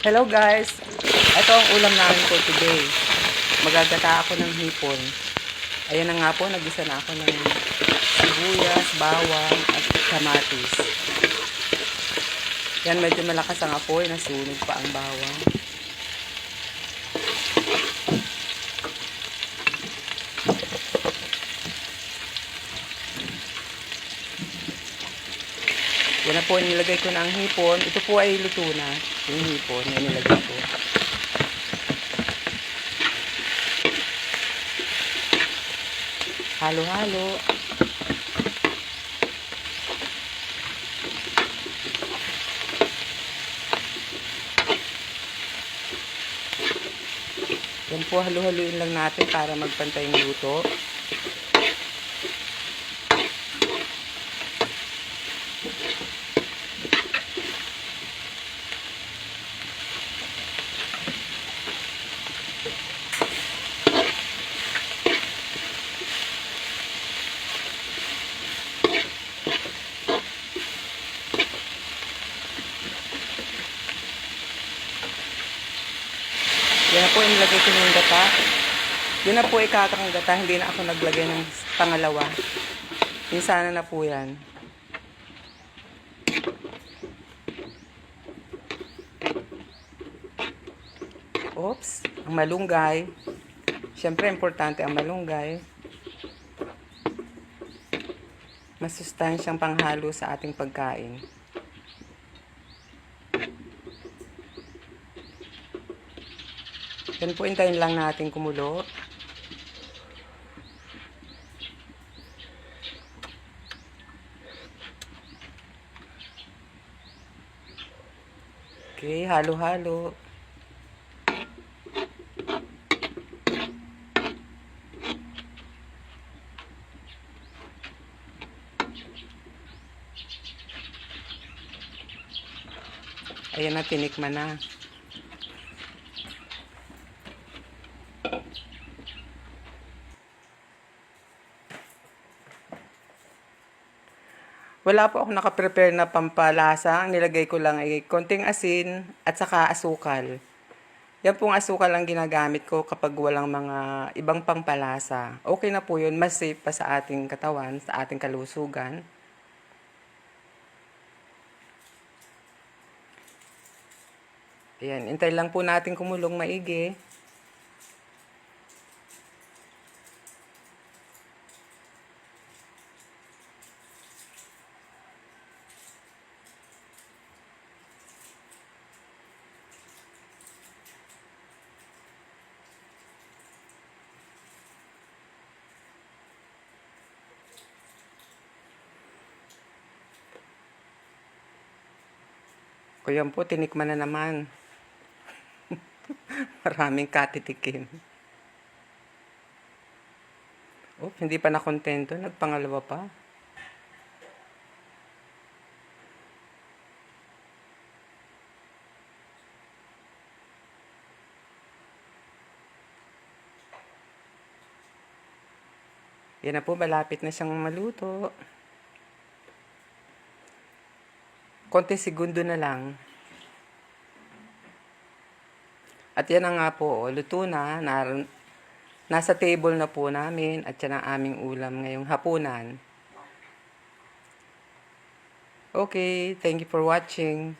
Hello guys! Ito ang ulam namin for today. Magagata ako ng hipon. Ayan na nga po, nagisa na ako ng sibuyas, bawang, at kamatis. Yan, medyo malakas ang apoy, nasunog pa ang bawang. Yan na po, nilagay ko na ang hipon. Ito po ay luto na. Yung hipon, yan nilagay ko. Halo-halo. Yan po, halo-haluin lang natin para magpantay yung luto. Yan na po, nilagay ko yung gata. Yan na po ikakang gata, hindi na ako naglagay ng pangalawa. Yung sana na po yan. Oops, ang malunggay. Siyempre, importante ang malunggay. Masustansyang panghalo sa ating pagkain. Yan po, hintayin lang natin kumulo. Okay, halo-halo. Ayan na, tinikman na. Wala po ako nakaprepare na pampalasa. Ang nilagay ko lang ay konting asin at saka asukal. Yan pong asukal ang ginagamit ko kapag walang mga ibang pampalasa. Okay na po yun. Mas safe pa sa ating katawan, sa ating kalusugan. Ayan, hintay lang po natin kumulong maigi. O yan po, tinikman na naman. Maraming katitikim. Oh, hindi pa nakontento. Nagpangalawa pa. Yan na po, malapit na siyang maluto. Konti segundo na lang. At yan na nga po, luto na. Nasa table na po namin at yan ang aming ulam ngayong hapunan. Okay, thank you for watching.